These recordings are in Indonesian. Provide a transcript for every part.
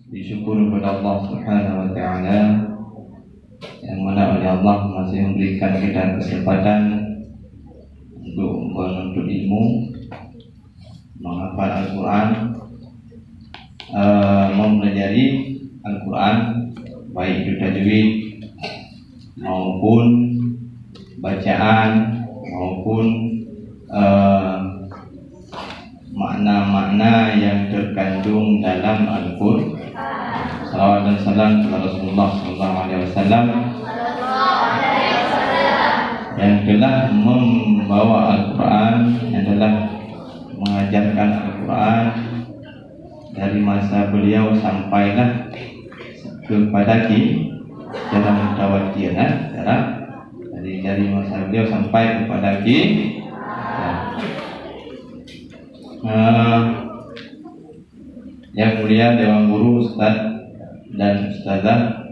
Disyukur kepada Allah Subhanahu wa Ta'ala yang mana oleh Allah masih memberikan kita kesempatan untuk menuntut ilmu, menghafal Al-Quran, mempelajari Al-Quran, baik itu tajwid maupun bacaan maupun makna-makna yang terkandung dalam Al-Quran. Salawat dan salam kepada Rasulullah SAW yang telah membawa Al-Quran, yang telah mengajarkan Al-Quran dari masa beliau sampailah kepada kita dalam mutawatir, dari masa beliau sampai kepada kita. Yang mulia Dewan Guru, Ustaz dan Ustazah,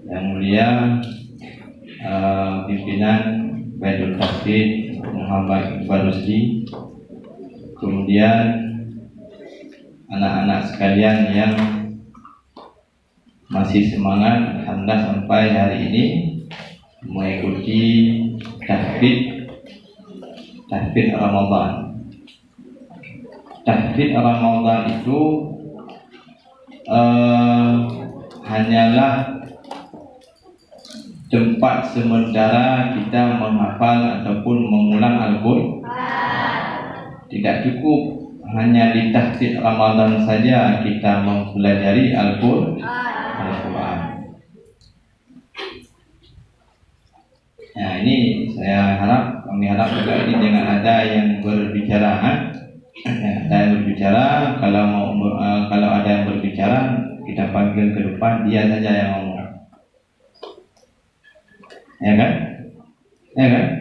yang mulia pimpinan Baitul Tasbih Muhammad Iqbal Rusdi, kemudian anak-anak sekalian yang masih semangat alhamdulillah sampai hari ini mengikuti tahfidz Ramadan. Tahfidz Ramadan itu hanyalah tempat sementara kita menghafal ataupun mengulang Al-Quran. Tidak cukup hanya di tahfidz Ramadan saja kita mempelajari Al-Quran. Nah, ini kami harap juga ini jangan ada yang berbicara. Kalau ada yang berbicara, kita panggil ke depan, dia saja yang ngomong. Ya kan? Nah.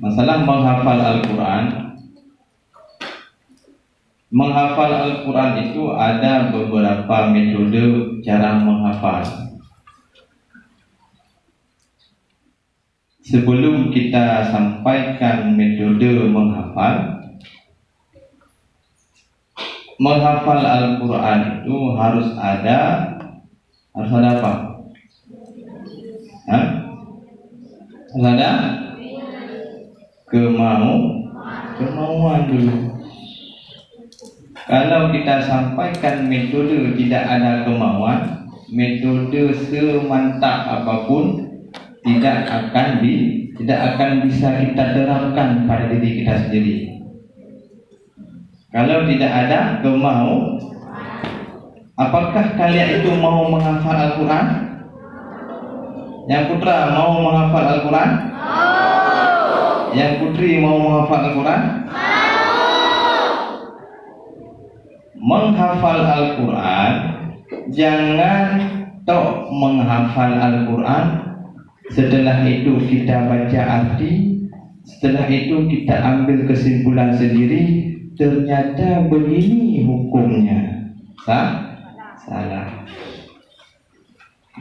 Masalah menghafal Al-Quran. Menghafal Al-Quran itu ada beberapa metode cara menghafal. Sebelum kita sampaikan metode menghafal Al-Quran itu harus ada apa? Harus ada kemauan dulu. Kalau kita sampaikan metode tidak ada kemauan, metode semantap apapun tidak akan bisa kita terapkan pada diri kita sendiri. Kalau tidak ada kemauan, apakah kalian itu mau menghafal Al-Quran? Yang putra mau menghafal Al-Quran? Yang putri mau menghafal Al-Quran? Menghafal Al-Quran, jangan tok menghafal Al-Quran. Setelah itu kita baca arti, setelah itu kita ambil kesimpulan sendiri, ternyata begini hukumnya. Salah.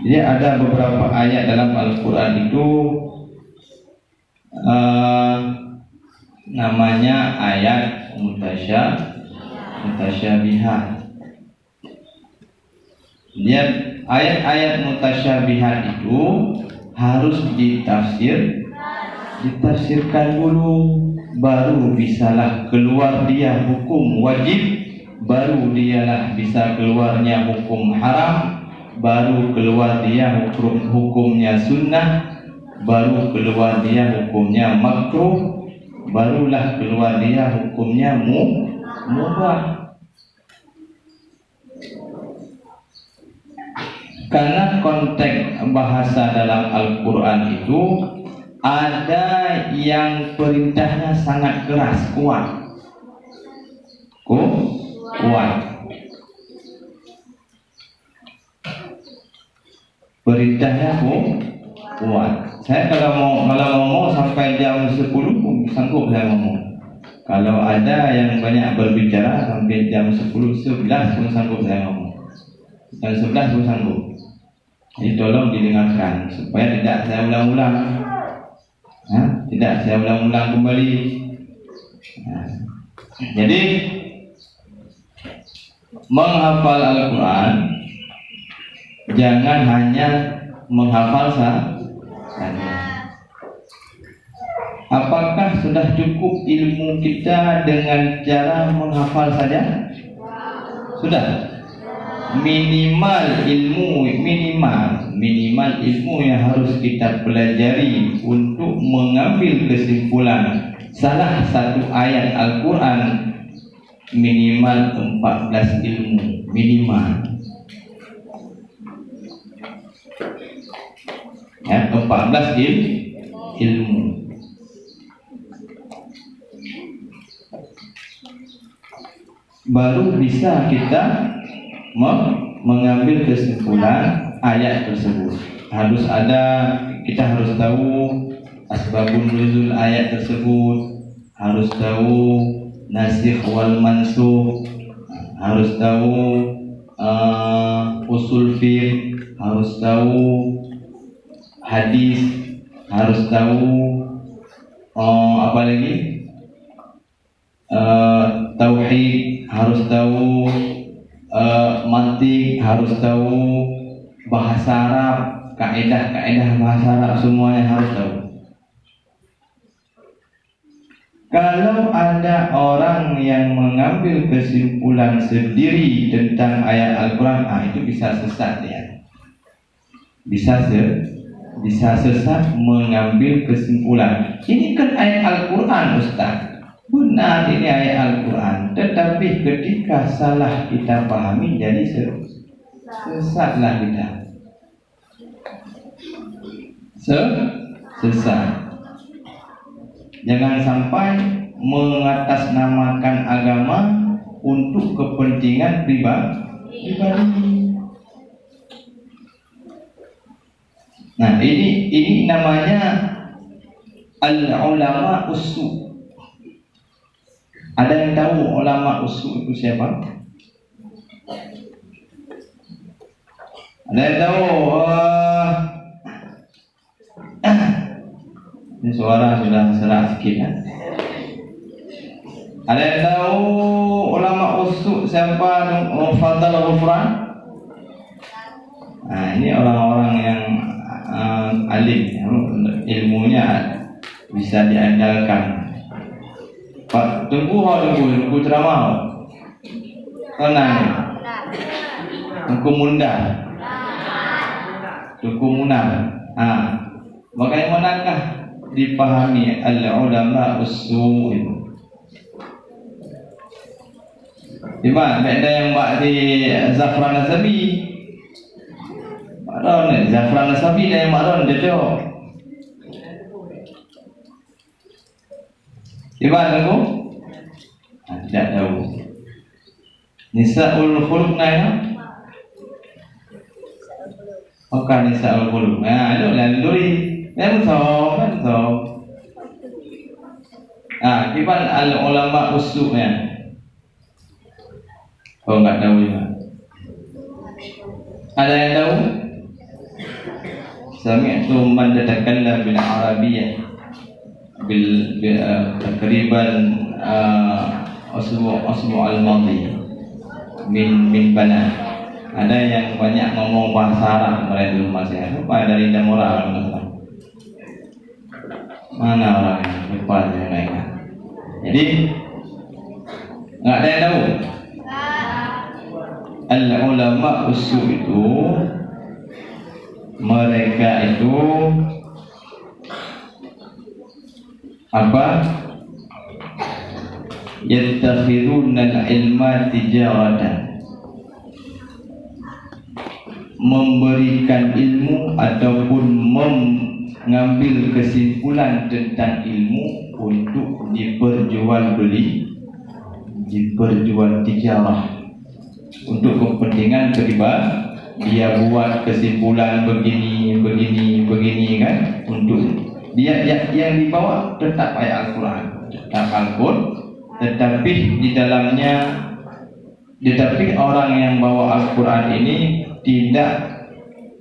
Jadi ada beberapa ayat dalam Al-Quran itu namanya ayat mutasyabihat. Lihat, ayat-ayat mutasyabihat itu harus ditafsirkan dulu, baru bisalah keluar dia hukum wajib, baru dialah bisa keluarnya hukum haram, baru keluar dia hukumnya sunnah, baru keluar dia hukumnya makruh, barulah keluar dia hukumnya mubah. Karena konteks bahasa dalam Al-Quran itu ada yang perintahnya sangat keras, kuat. Perintahnya kuat. Saya kalau ngomong sampai jam 10 sanggup saya ngomong. Kalau ada yang banyak berbicara sampai jam 10, 11 pun sanggup saya ngomong. Jam 11 pun sanggup. Jadi tolong didengarkan supaya tidak saya ulang-ulang. Tidak saya ulang-ulang kembali. Jadi menghafal Al-Quran jangan hanya menghafal saja. Apakah sudah cukup ilmu kita dengan cara menghafal saja? Sudah. Minimal ilmu yang harus kita pelajari untuk mengambil kesimpulan salah satu ayat Al-Quran minimal 14 ilmu minimal. Ya, 14 ilmu. Baru bisa kita mengambil kesimpulan ayat tersebut. Kita harus tahu asbabun nuzul ayat tersebut, harus tahu nasikh wal mansukh, harus tahu usul fiqh, harus tahu hadis, harus tahu apa lagi? Tauhid, harus tahu mantik, harus tahu bahasa Arab, kaidah bahasa Arab, semuanya harus tahu. Kalau ada orang yang mengambil kesimpulan sendiri tentang ayat Al-Quran, itu bisa sesat ya. Bisa sesat mengambil kesimpulan. Ini kan ayat Al-Quran, Ustaz. Benar, ini ayat Al-Quran. Tetapi ketika salah kita pahami, jadi sesatlah kita. Sesat. Jangan sampai mengatasnamakan agama untuk kepentingan pribadi. Nah, ini namanya al-ulama usu. Ada yang tahu ulama usu itu siapa? Ada yang tahu? Ini suara sudah serak sikit ya. Ada yang tahu ulama usu siapa? Fadl Ghufran. Nah, ini orang-orang yang alim, ilmunya bisa diandalkan. Pak, tunggu ceramah. Tenang. Tunggu mundah. Tunggu munah. Bagaimanakah dipahami al-ulama usul itu? Di mana? Ada yang buat di Zafran Nasabi. Zafran Nasabi dan yang maron dia tu. Di mana tu? Tidak tahu. Nisaul Khuluq naya? Bukan Nisaul Khuluq. Itu lalu kan so. Kiban al-ulama usul-nya. Kau enggak tahu juga. Ada yang tahu? Sami'tu man yatakallam bil arabiyyah takriban asbu' al-madhi min bana. Ada yang banyak ngomong bahasa Arab mulai dulu masih apa dari Damora. Mana orang yang lupa yang lain? Jadi enggak ada yang tahu. Al-ulama usul itu mereka itu apa? Yattakhiduna al-ilma tijaratan, memberikan ilmu ataupun mengambil kesimpulan tentang ilmu untuk diperjualbeli, diperjual tijarah untuk kepentingan pribadi. Dia buat kesimpulan begini kan, untuk dia yang dibawa tetap ayat Al-Quran, tetapi di dalamnya, tetapi orang yang bawa Al-Quran ini tidak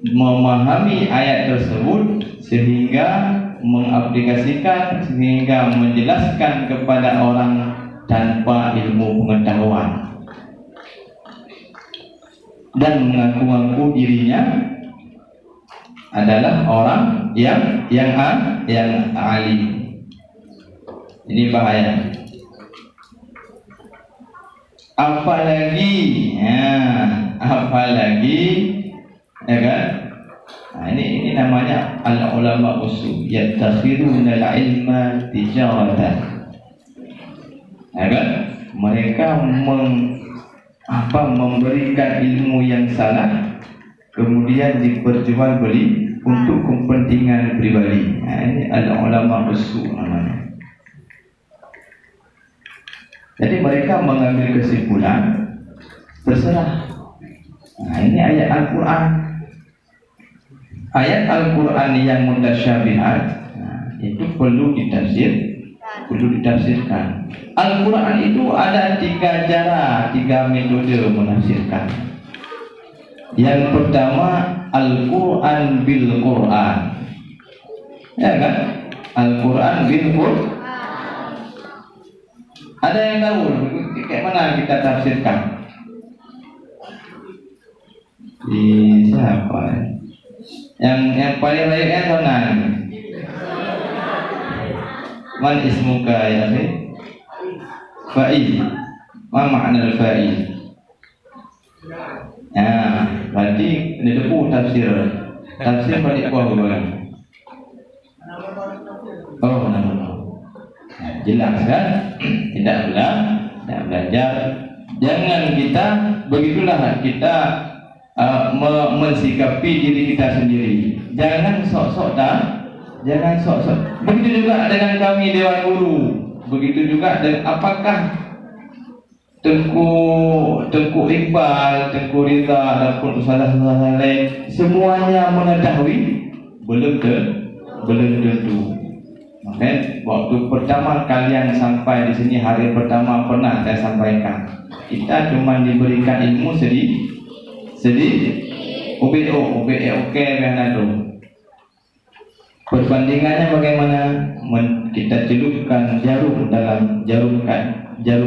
memahami ayat tersebut sehingga mengaplikasikan, sehingga menjelaskan kepada orang tanpa ilmu pengetahuan. dan mengaku-ngaku dirinya adalah orang yang alim. Ini bahaya. Apalagi ya kan? Nah, ini namanya al-ulama usul yattakhiduna al-ilma tijaratan. Ya kan? Mereka memberikan ilmu yang salah kemudian diperjualbeli untuk kepentingan pribadi. Nah, ini al-ulama usul namanya. Jadi mereka mengambil kesimpulan terserah. Nah, ini ayat Al-Quran. Ayat Al-Quran yang mutasyabihat, itu perlu ditafsirkan. Al-Quran itu ada 3 cara, 3 metode menafsirkan. Yang pertama, Al-Quran bil Quran. Ya kan? Al-Quran bil Quran. Ada yang tahu kayak mana kita tafsirkan? Siapa? Yang paling layaknya Tonan. Man ismuka ya akhi? Faiz. Ma makna al-faiz? Ya, berarti ini debu tafsir. Tafsir pada kuah bukan? Oh, nama. Jelas kan? Tidak belajar. Jangan kita begitulah kita mensikapi diri kita sendiri. Jangan sok-sok jangan sok-sok. Begitu juga dengan kami Dewan Guru. Begitu juga dengan apakah Tengku Iqbal, Tengku Ridha ataupun usaha-usaha lain semuanya mengetahui? Belum tentu. Okay. Waktu pertama kalian sampai di sini hari pertama pernah saya sampaikan, kita cuma diberikan ilmu sedikit, oke itu. Perbandingannya bagaimana? Kita celupkan jarum dalam jarum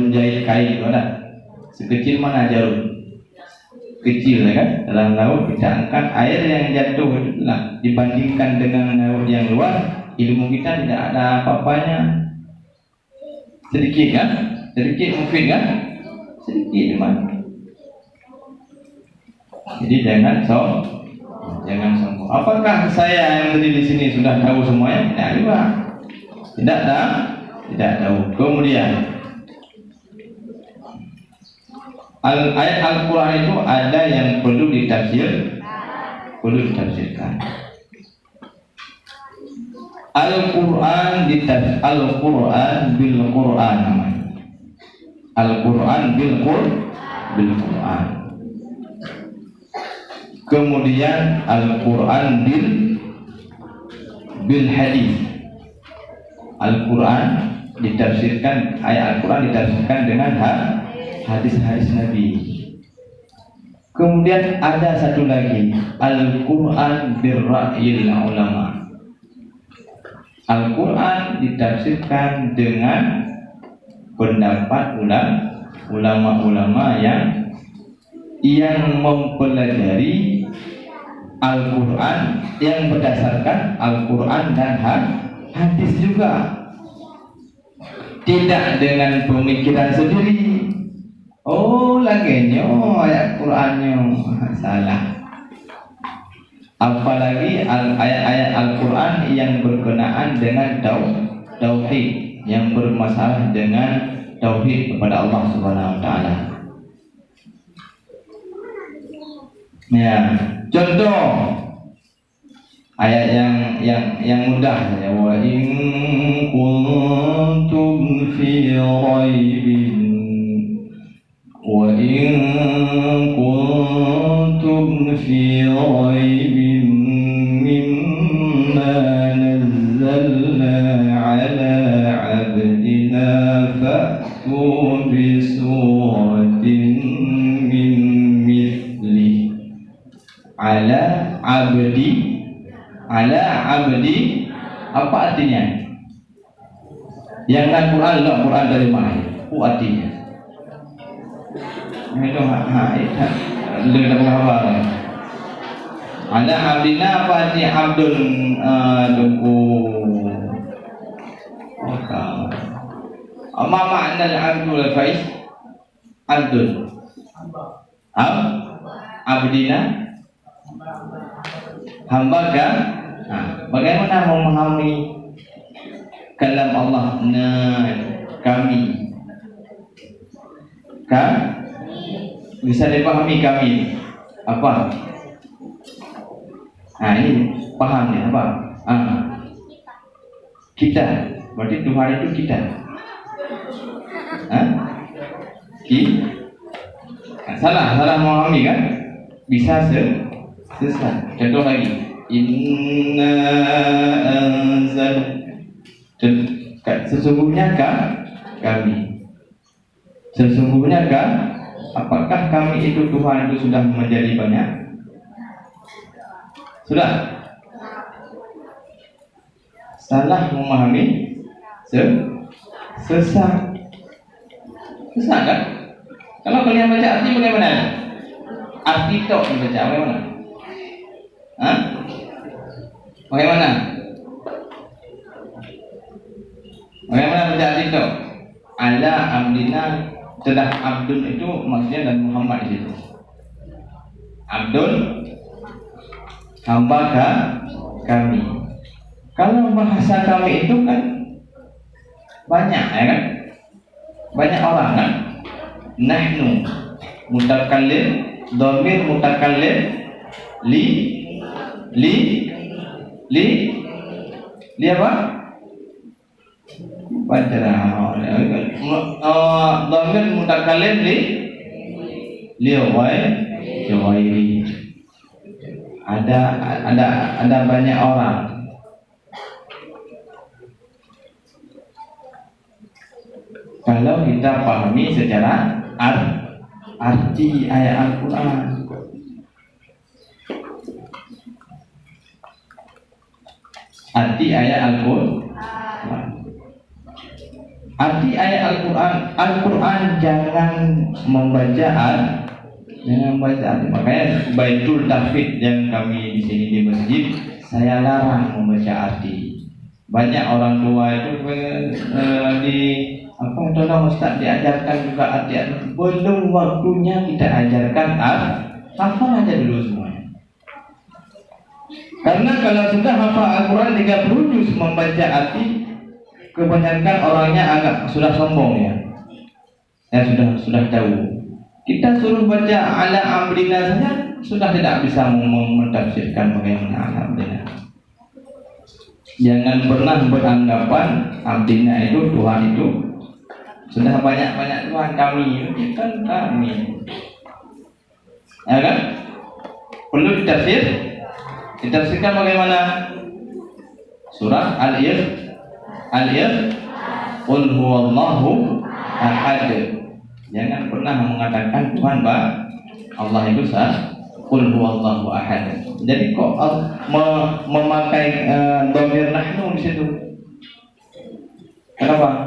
jahit kain, ada sekecil mana jarum? Kecil ya kan? Dalam laut kita angkat air yang jatuh itulah dibandingkan dengan laut yang luas. Ilmu kita tidak ada apa-apanya. Sedikit kan? Sedikit mungkin kan? Sedikit memang. Jadi jangan sombong. Apakah saya yang berdiri di sini sudah tahu semuanya? Tidak juga. Tidak tahu. Kemudian ayat Al-Quran itu ada yang perlu ditafsirkan. Al-Quran bil Quran. Al-Quran bil Quran. Kemudian Al-Quran bil hadis. Al-Quran ditafsirkan, ayat Al-Quran ditafsirkan dengan hadis-hadis Nabi. Kemudian ada satu lagi, Al-Quran bil ra'yil ulama. Al-Quran ditafsirkan dengan pendapat ulama-ulama yang mempelajari Al-Quran, yang berdasarkan Al-Quran dan hadis juga, tidak dengan pemikiran sendiri. Oh, lagenya ayat Qurannya salah. Apalagi ayat-ayat Al-Quran yang berkenaan dengan tauhid, yang bermasalah dengan tauhid kepada Allah Subhanahu wa taala. Ya, contoh ayat yang mudah ya, wa in kuntum fi raibin mimma nazzalna ala abdina fa'tu bi suratin min mithli ala abdi. Apa artinya? Yang Al-Quran dari mana? Apa artinya? Itu Lu tak khabar. Ada abdina apa arti abdun duku. Apa makna al-abdul faiz? Abdul. Abdina hamba kan? Bagaimana memahami kalam Allah? Kami kan bisa dipahami kami apa? Ini paham ya apa? Kita, berarti Tuhan itu kita. Salah memahami kan? Bisa sesat. Contoh lagi, inna anzal, sesungguhnya kami. Sesungguhnya apakah kami itu Tuhan itu sudah menjadi banyak? Sudah. Salah memahami sesat kan? Kalau kalian baca arti bagaimana? Arti tok dibaca bagaimana? Bagaimana? Bagaimana baca arti tok? Ala abdina, sudah abdun itu maksudnya dan Muhammad di situ. Abdun hamba kami. Kalau bahasa kami itu kan banyak ya kan? Banyak orang kan? Nahnu mutakallim, dhamir mutakallim, li apa? Baca dhamir mutakallim li ghairi. Ada banyak orang. Kalau kita pahami secara arti ayat Al-Quran, arti ayat Al-Quran jangan membaca makanya Baitul Tahfidz yang kami di sini di masjid, saya larang membaca arti. Banyak orang tua itu tolong Ustaz diajarkan juga arti-arti. Belum waktunya kita ajarkan hafal aja dulu semuanya. Karena kalau sudah hafal Al-Quran 30 juz membaca arti, kebanyakan orangnya agak sudah sombong ya. Sudah tahu. Kita suruh baca ala amrina saja sudah tidak bisa mentafsirkan bagaimana ala amrina. Jangan pernah beranggapan abdina itu Tuhan itu sudah banyak Tuhan, kami kan kami. Ya kan? Perlu ditafsirkan bagaimana? Surah Al-Ir Qul huwallahu ahad. Jangan pernah mengatakan Tuhan Allah itu Qul huwallahu ahad. Jadi kok memakai dhamir nahnu di situ? Kenapa?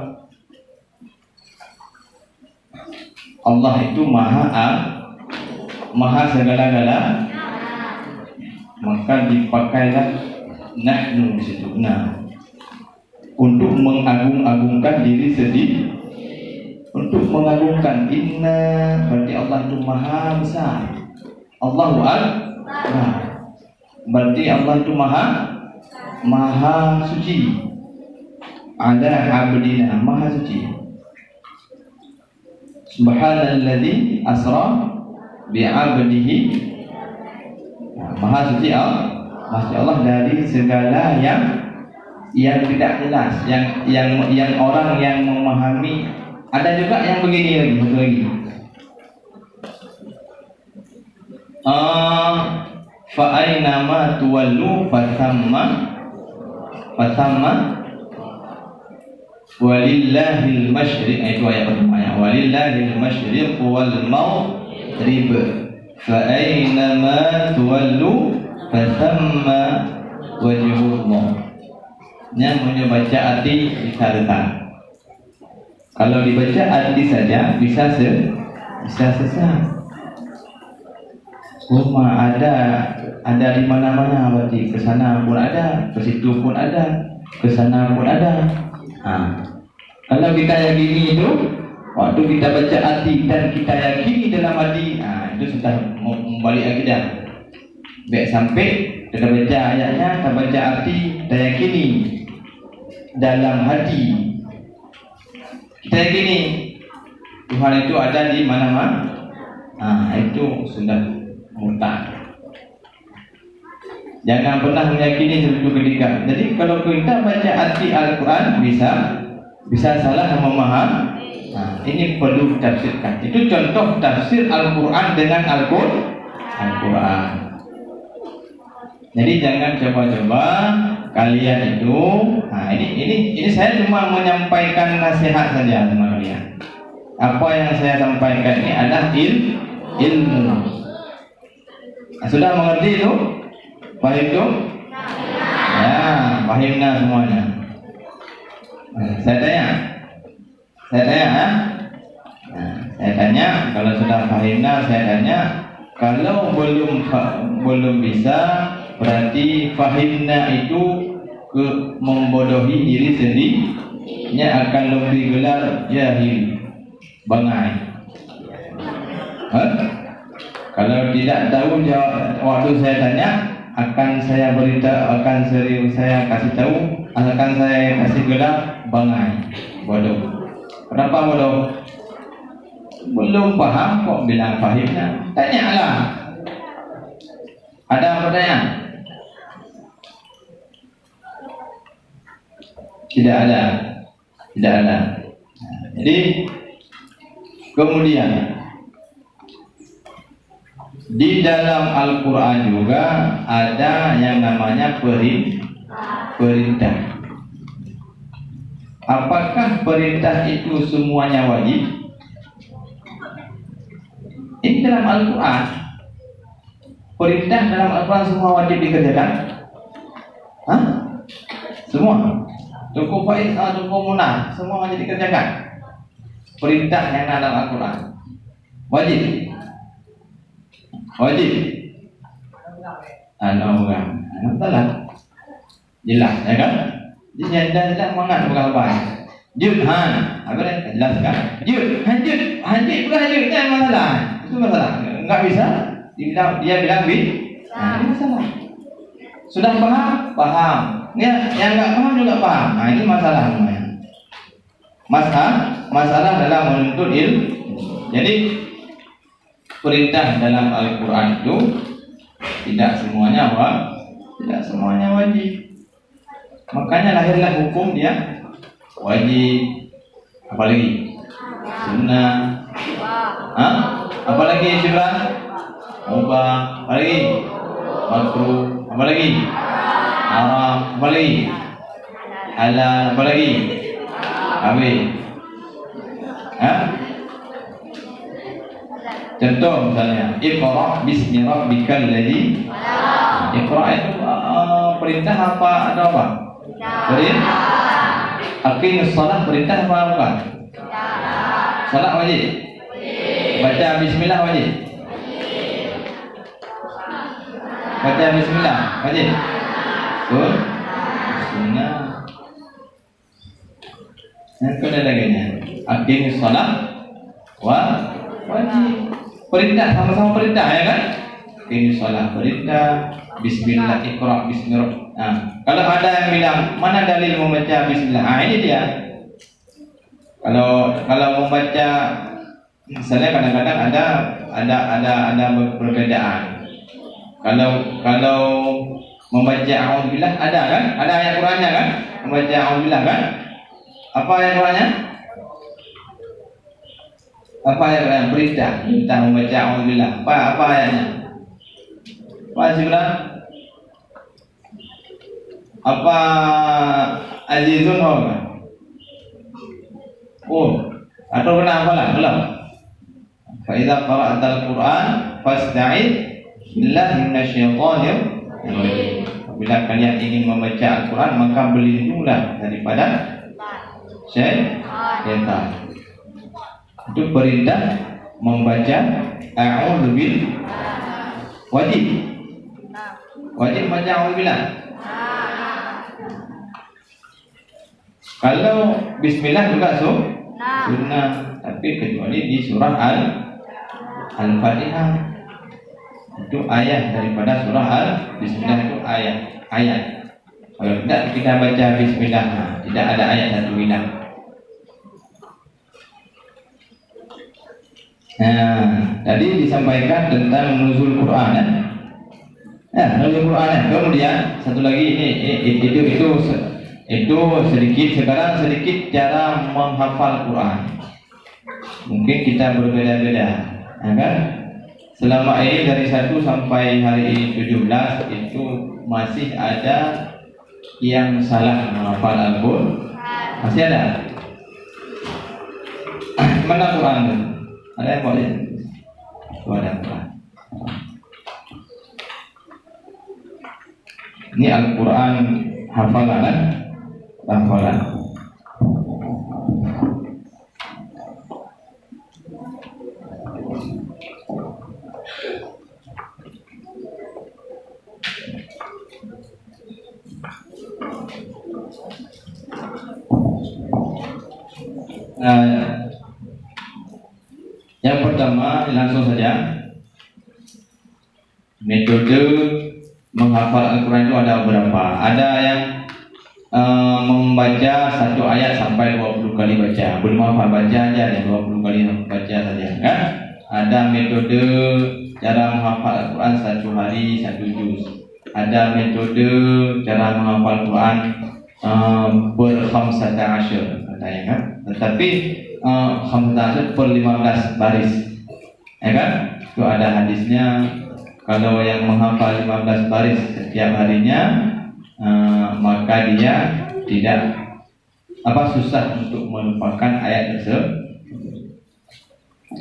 Allah itu maha segala-gala, maka dipakailah nahnu di situ. Untuk mengagung-agungkan diri sendiri, untuk mengagungkan inna, berarti Allah itu maha besar. Allahu akbar, berarti Allah itu maha suci. Ada abdina, maha suci. Subhanalladzi asra bi'abdihi. Maha suci Allah dari segala yang tidak jelas, yang orang yang memahami. Ada juga yang begini lagi, fa aina ma tuwallu fatamma walillahil masyriq. Itu ayat pertama ya. Walillahil masyriq wal maghrib fa aina ma tuwallu fatamma wajhullah. Yang membaca arti disarkan. Kalau dibaca arti saja bisa sesat. Rumah ada di mana-mana, berarti ke sana pun ada, ke situ pun ada, ke sana pun ada. Kalau kita yakini itu, waktu kita baca hati dan kita yakini dalam hati, itu sudah membalik akidah. Baik sampai kita baca ayatnya, kita baca arti, kita yakini dalam hati. Kita yakini Tuhan itu ada di mana-mana. Itu sudah mutlak. Jangan pernah meyakini sesuatu ketika. Jadi kalau kita baca arti Al-Quran bisa salah memaham. Ini perlu ditafsirkan. Itu contoh tafsir Al-Quran dengan Al-Quran. Jadi jangan coba-coba kalian itu. Ini saya cuma menyampaikan nasihat saja sama kalian. Apa yang saya sampaikan ini adalah ilmu. Sudah mengerti itu? Paham itu? Ya, pahimnya semuanya. Saya tanya, kalau sudah pahimnya saya tanya, kalau belum bisa, berarti fahimna itu membodohi diri sendiri, akan lebih gelar jahil, bangai. Kalau tidak tahu jawab waktu saya tanya, akan saya kasih tahu, akan saya kasih gelar bangai, bodoh. Kenapa bodoh? Belum paham kok bilang fahimnya. Tanyalah. Ada pertanyaan? Tidak ada. Jadi kemudian di dalam Al-Quran juga ada yang namanya perintah. Apakah perintah itu semuanya wajib? Ini dalam Al-Quran. Perintah dalam Al-Quran semua wajib dikerjakan? Semua? Cukup baik, cukup munah, semua wajib dikerjakan? Perintah yang dalam Al-Quran wajib? Salah. Jelas, ya kan? Jelas mangat bukan apa. Jud, apa dia jelaskan? Jud, bukan hajud, itu masalah. Itu masalah. Enggak bisa. Dia bilang ini masalah. Sudah paham. Yang enggak paham juga paham. Ini masalah namanya. Masalah dalam menuntut ilmu. Jadi perintah dalam Al-Quran itu tidak semuanya wajib. Makanya lahirlah hukum dia wajib, apalagi sunnah, apalagi syurah, mubah, apalagi makruh, apalagi haram, apalagi halal, apalagi habis. Contoh misalnya, Iqra bismi rabbikal ladzi. Iqra itu perintah apa atau apa? Perintah. Aqimus shalah perintah apa bukan? Salat wajib. Baca bismillah wajib. Baca bismillah wajib. Sunnah. Yang kedua lagi ni, aqimus shalah wajib. Perintah sama-sama perintah, ya kan? Aqimus shalah perintah. Bismillah, Iqra bismillah. Kalau ada yang bilang mana dalil membaca bismillah, ini dia. Kalau membaca, misalnya kadang-kadang ada perbedaan. Kalau membaca a'udzubillah ada kan? Ada ayat Qur'annya kan? Membaca a'udzubillah kan? Apa ayat Qur'annya? Apa ayat Qur'an perintah membaca a'udzubillah? Apa ayatnya? Apa sebenarnya? Apa azizun hoga? Atau pernah hafalan? Belum? Fa idza qara'tal Qur'an fasta'id billahi minasyaitonir rajim. Apabila kalian ingin membaca Al-Quran, maka berlindunglah daripada syaitan. Itu perintah membaca a'udzubillah. Wajib. Wajib baca auzubillah. Kalau bismillah juga sunnah, tapi kecuali di surah Al-Fatihah. Itu ayat daripada surah Bismillah itu ayat. Kalau tidak kita baca Bismillah, tidak ada ayat satu bilang. Nah, tadi disampaikan tentang nuzul Quran, nuzul Quran. Kemudian satu lagi itu sedikit cara menghafal Quran. Mungkin kita berbeda-beda, kan? Selama ini dari 1 sampai hari ini 17 itu masih ada yang salah menghafal Al-Quran. Masih ada. Mana Quran? Ada yang boleh? Ada Quran. Ini Al-Quran hafalan. Yang pertama langsung saja, metode menghafal Al-Quran itu ada beberapa. Ada yang membaca satu ayat sampai 20 kali baca, belum hafal baca aja, 20 kali baca saja, kan? Ada metode cara menghafal Al-Quran 1 hari 1 juz. Ada metode cara menghafal Al-Quran ber-khamsata asyr, katanya, kan? Tetapi khamsata per 15 baris, ya kan? Itu ada hadisnya. Kalau yang menghafal 15 baris setiap harinya, maka dia tidak susah untuk melupakan ayat tersebut.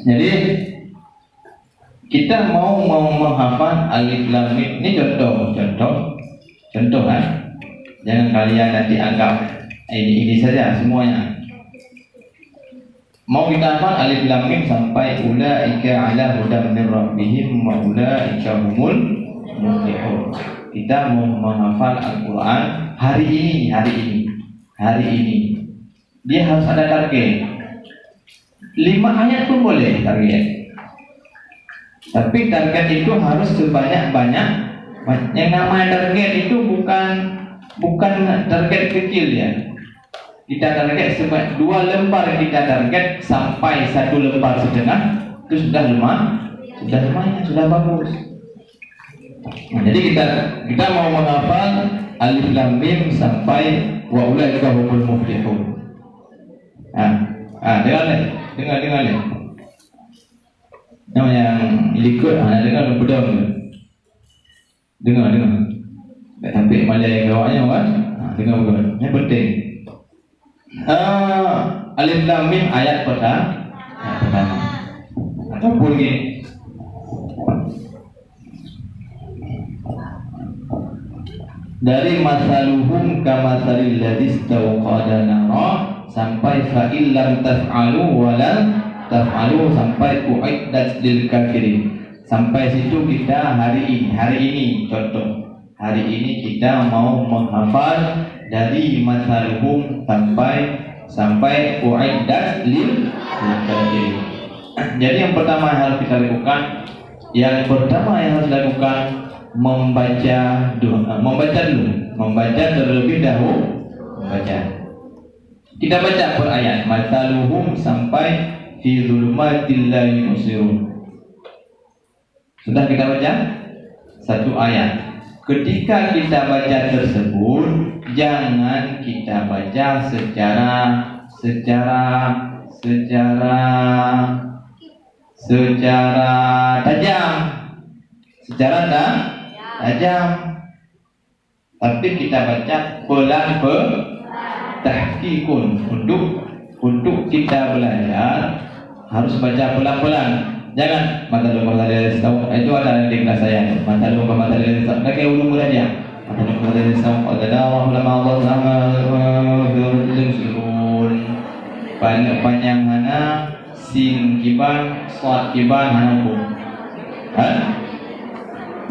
Jadi kita mau menghafal alif lam mim. Ini contoh kan. Jangan kalian nanti anggap ini saja semuanya. Mau kita hafal alif lam mim sampai ulaika ala hudan min rabbihim wa ulaika humul muflihun. Kita mau menghafal Al-Quran hari ini. Dia harus ada target. 5 ayat pun boleh target. Tapi target itu harus sebanyak-banyak. Yang namanya target itu bukan target kecil ya. Kita target 2 lembar, kita target sampai 1 lembar setengah, itu sudah lumayan, sudah bagus. Nah, jadi kita mau menghafal alif lam mim sampai wa ulaika humul muflihun. Dengar. Yang ikut, dengar pedang. Dengar. Tak sampai malai kawaknya kan? Dengar bukan? Yang penting. Alif lam mim ayat pertama. Ataupun gini. Dari masaluhum kamasalil ladzi istawqada nara sampai fa illam taf'alu wa lam taf'alu sampai uiddat lil kafirin. Sampai situ kita hari ini contoh. Hari ini kita mau menghafal dari masaluhum sampai uiddat lil kafirin. Jadi yang pertama yang harus kita lakukan, membaca terlebih dahulu. Kita baca per ayat, masaluhum sampai fi dzulumatil la yusirun. Sudah kita baca satu ayat. Ketika kita baca tersebut, jangan kita baca secara tajam, tapi kita baca pelan tahqiqun. Untuk kita belajar harus baca pelan-pelan. Jangan matalum itu ada di kelas saya. Matalum kayak ulum aja. Matalum panjang hana sin kiban, shad kiban hana.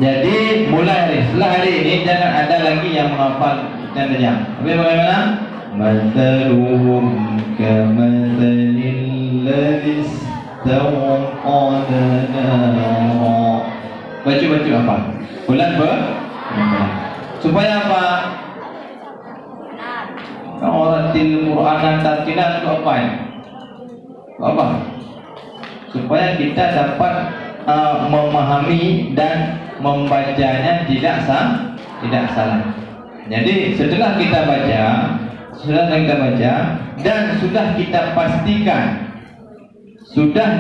Jadi mulai setelah hari ini jangan ada lagi yang menghafal dan tajam. Tapi bagaimana? Mathaluhum kamathalil ladzi istawqada nara. Baca apa? Bulan supaya apa? Orang til Quranan tartilan itu apa ya? Apa? Supaya kita dapat memahami dan membacanya tidak salah. Jadi setelah kita baca dan sudah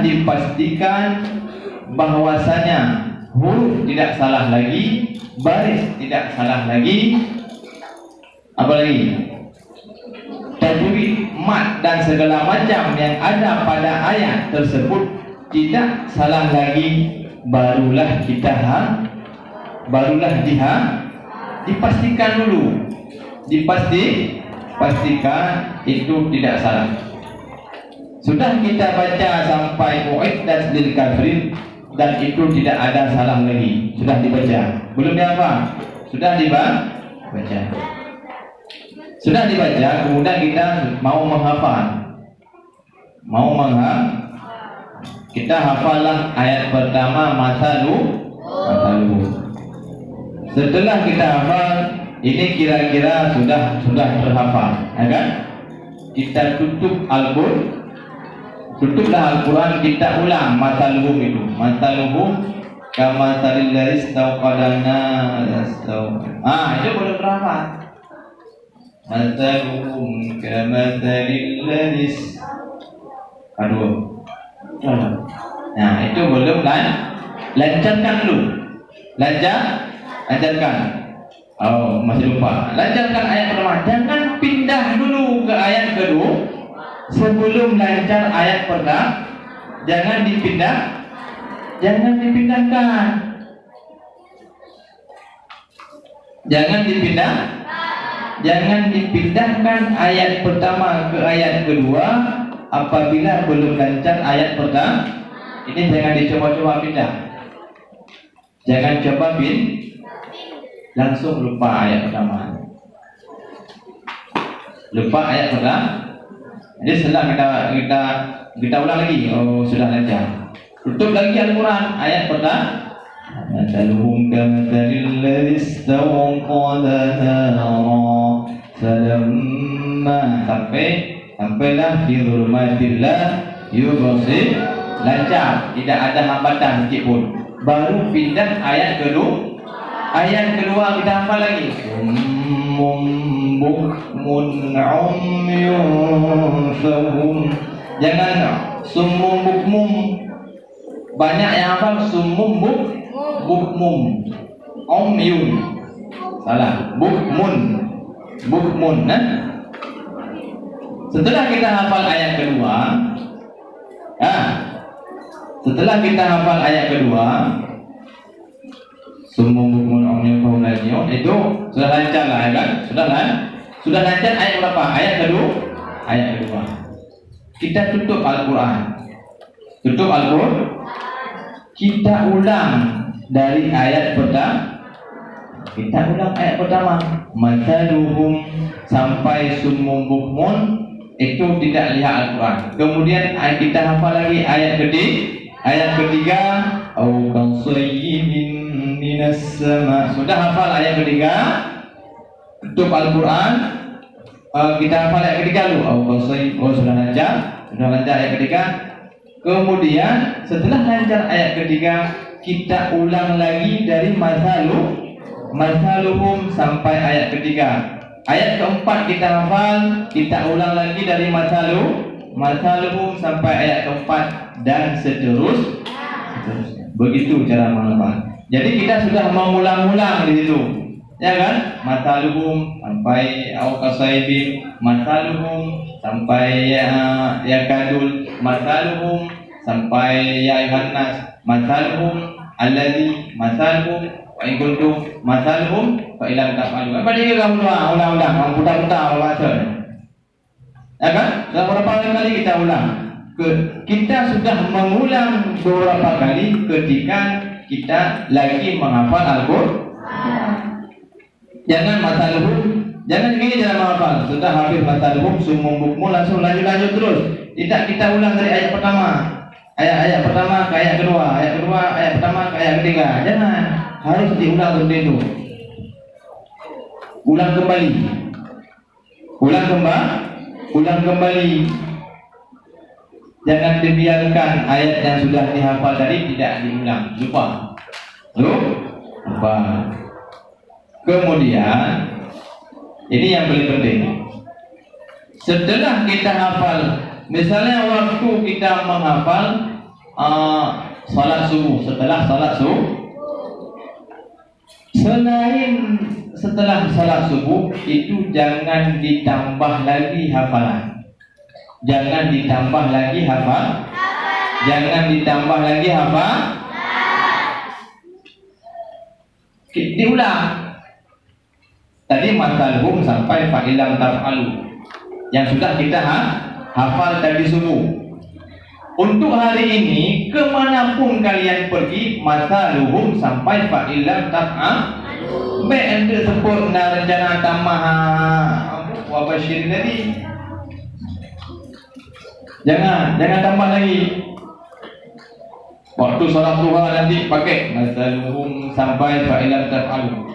dipastikan bahwasanya huruf tidak salah lagi, baris tidak salah lagi, apalagi tajwid, mat dan segala macam yang ada pada ayat tersebut tidak salah lagi, barulah dipastikan dulu, pastikan itu tidak salah. Sudah kita baca sampai mu'iddat lil kafirin dan itu tidak ada salah lagi, sudah dibaca. Belum apa? Sudah dibaca. Kemudian kita mau menghafal. Kita hafallah ayat pertama masalu. Setelah kita hafal, ini kira-kira sudah terhafal, ya kan? Kita tutuplah Al-Quran, kita ulang masaluhum itu. Masaluhum kamathalil ladzi istawqada nara. Itu belum terhafal. Masaluhum kamathalil ladzi. Nah, itu belum lancarkan dulu. Lancarkan. Oh, masih lupa. Lancarkan ayat pertama. Jangan pindah dulu ke ayat kedua. Sebelum lancar ayat pertama, jangan dipindahkan. Jangan dipindahkan ayat pertama ke ayat kedua apabila belum lancar ayat pertama. Ini jangan dicoba-coba pindah. Jangan coba langsung lupa ayat pertama. Jadi setelah kita ulang lagi. Oh, sudah lancar. Tutup lagi Al-Quran ayat pertama. Mathaluhum kamathalil ladzi istawqada nara sampailah fi dzulumatillah yubsir. Lancar, tidak ada hambatan sedikit pun. Baru pindah ayat kedua. Ayat kedua kita hafal lagi. Bukmun umyun fahum. Jangan summum bukmum. Banyak yang hafal summum bukmum umyun. Salah. Bukmun. Setelah kita hafal ayat kedua, summum bukmun umyun fahum la yu'minun, itu sudah lancar lah, ya kan? Sudah lancar ayat berapa? Ayat kedua. Kita tutup Al-Quran. Kita ulang dari ayat pertama. Mathaluhum sampai summum bukmun, itu tidak lihat Al-Quran. Kemudian kita hafal lagi ayat ketiga. Au kasayyibin minas sama. Sudah hafal ayat ketiga. Tutup Al-Quran, kita hafal ayat ketiga dulu. Sudah lancar ayat ketiga. Kemudian setelah lancar ayat ketiga, kita ulang lagi dari mathaluhum sampai ayat ketiga. Ayat keempat kita hafal, kita ulang lagi dari mathaluhum sampai ayat keempat dan seterusnya. Begitu cara menghafal. Jadi kita sudah mengulang-ulang di situ, ya kan? Mathaluhum sampai auqasaibin, mathaluhum sampai yakadul, mathaluhum sampai ya ayuhannas, mathaluhum alladzi, mathaluhum wa in kuntum, mathaluhum fa ilam taf'alu. Apa dia kamu ulang-ulang, kamu putar-putar baca. Ya kan? Sudah berapa kali kita ulang? Kita sudah mengulang beberapa kali ketika kita lagi menghafal Al-Quran. Jangan masaluhum, jangan gini dalam menghafal. Sudah hafiz masaluhum, sumum bukmu, langsung lanjut terus. Tidak, kita ulang dari ayat pertama. Ayat pertama ke ayat kedua, ayat pertama ke ayat ketiga. Jangan, harus diulang seperti itu. Ulang kembali. Jangan dibiarkan ayat yang sudah dihafal tadi tidak diulang. Lupa. Kemudian ini yang paling penting. Setelah kita hafal, misalnya waktu kita menghafal salat subuh, setelah salat subuh, setelah salat subuh itu jangan ditambah lagi hafalan. Jangan ditambah lagi hafal. Diulang. Tadi masalhum sampai fa'ilam taf'alu yang sudah kita hafal tadi subuh. Untuk hari ini kemanapun kalian pergi, masaluhum sampai fa'ilam taf'alu. Baik untuk sebut rencana tamah wabashir tadi. Jangan tambah lagi. Waktu salat duha nanti pakai masaluhum sampai fa'ilam taf'alu.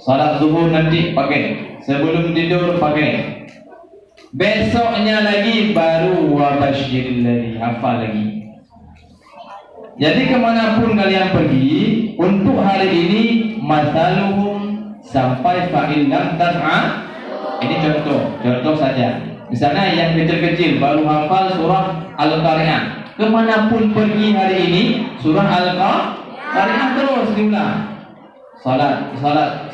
Salat zuhur nanti pakai, sebelum tidur pakai. Besoknya lagi baru wabashir lagi, hafal lagi. Jadi kemanapun kalian pergi, untuk hari ini masaluhum sampai fa'ilam taf'alu. Ini contoh saja. Misalnya yang kecil-kecil baru hafal surah Al-Qari'ah. Kemanapun pergi hari ini, surah Al-Qari'ah terus diulang. Salat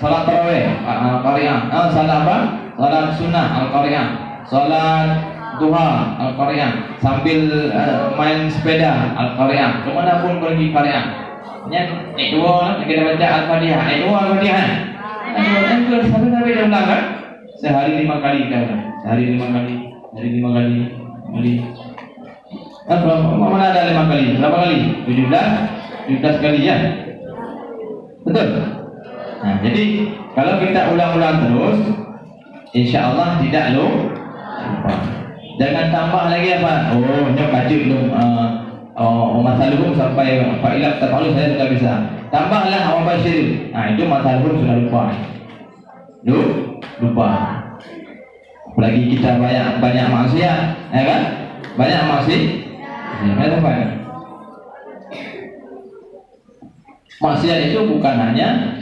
tarawih Al-Qari'ah. Salat apa? Salat sunnah Al-Qari'ah. Salat duha Al-Qari'ah. Sambil main sepeda Al-Qari'ah. Kemanapun pergi Qari'ah. Ayat 2 kita baca Al-Fatihah. Ayat 2 Al-Fatihah. Sampai dia ulang kan? Sehari 5 kali kita ulang. Hari 5 kali. Mana ada 5 kali? Berapa kali? 17 kali ya. Betul? Nah, jadi kalau kita ulang-ulang terus, insya Allah tidak lupa. Jangan tambah lagi apa? Ini baca belum masaluhum sampai fa'ilam taf'alu saya sudah bisa. Tambahlah wabashir. Nah, itu masaluhum sudah lupa. Lupa. Apalagi kita banyak maksiat, ya kan? Banyak maksiat. Maksiat itu bukan hanya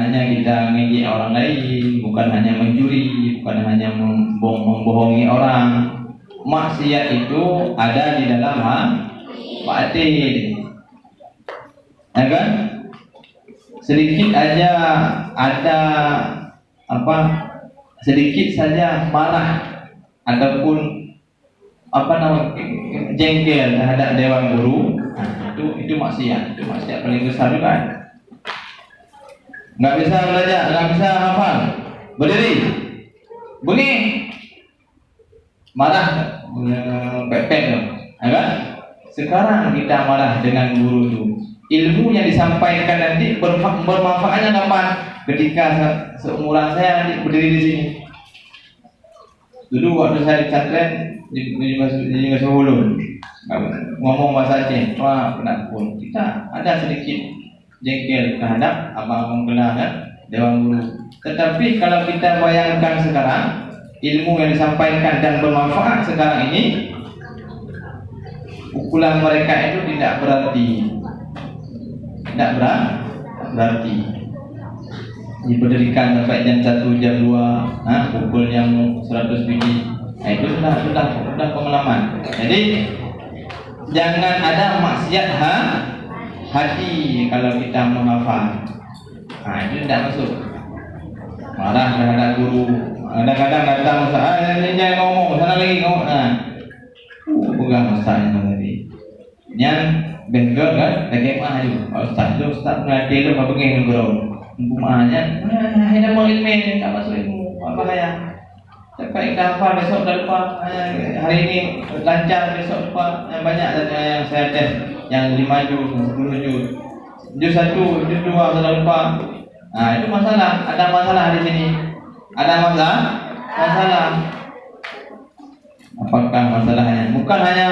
kita ngejek orang lain, bukan hanya mencuri, bukan hanya membohongi orang. Maksiat itu ada di dalam batin, ya kan? Sedikit aja ada sedikit saja marah ataupun jengkel terhadap dewan guru, itu maksiat paling besar juga. Nggak bisa belajar, nggak bisa hafal, berdiri bunyi marah, pepet tuh, kan? Sekarang kita marah dengan guru itu, ilmu yang disampaikan nanti bermanfaatnya kapan? Ketika seumuran saya nanti berdiri di sini. Dulu waktu saya di pesantren di Solo, ngomong bahasa Aceh, penakut. Kita ada sedikit jengkel terhadap abang kelas dewan guru. Tetapi kalau kita bayangkan sekarang, ilmu yang disampaikan dan bermanfaat sekarang ini, pukulan mereka itu tidak berarti. Diberikan sampai jam 1, jam 2, pukul yang 100 biji. Itu sudah pengalaman. Jadi jangan ada maksiat hati kalau kita menghafal. Itu tidak masuk. Marah terhadap guru. Kadang-kadang datang ini jangan ngomong, sana lagi ngomong. Pegang ustaznya tadi. Yang bengkel kan, lagi mah ayo. Ustaz berarti lu apa pengen guru. Bumanya, ada mau ilmu, tak masuk ilmu, apa ya? Sampai hafal besok dah lupa. Hari ini lancar, besok lupa. Banyak yang saya tes. yang 5 juz, 10 juz. Juz 1, juz 2 sudah lupa. Itu masalah. Ada masalah di sini. Ada masalah. Apakah masalahnya? Bukan hanya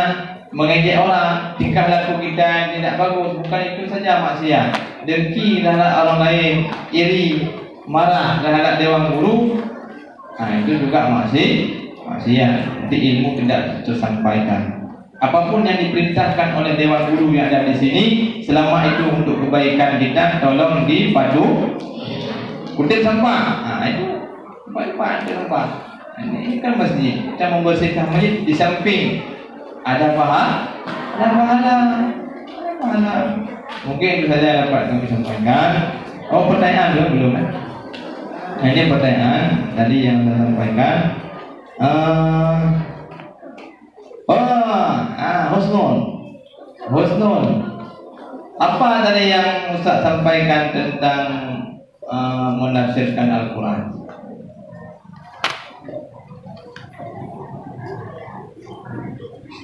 mengejek orang, tingkah laku kita yang tidak bagus, bukan itu saja maksiat. Dengki terhadap orang lain, iri, marah terhadap dewan guru, itu juga maksiat. Nanti ilmu tidak tersampaikan. Apapun yang diperintahkan oleh dewan guru yang ada di sini, selama itu untuk kebaikan kita, tolong dipadu. Kutip sampah, itu sampah. Ini kan masjid. Kita membersihkan masjid di samping ada pahala. Mungkin itu saja dapat kami sampaikan. Pertanyaan belum? Ini pertanyaan tadi yang saya sampaikan. Husnul. Apa tadi yang Ustaz sampaikan tentang menafsirkan Al-Quran?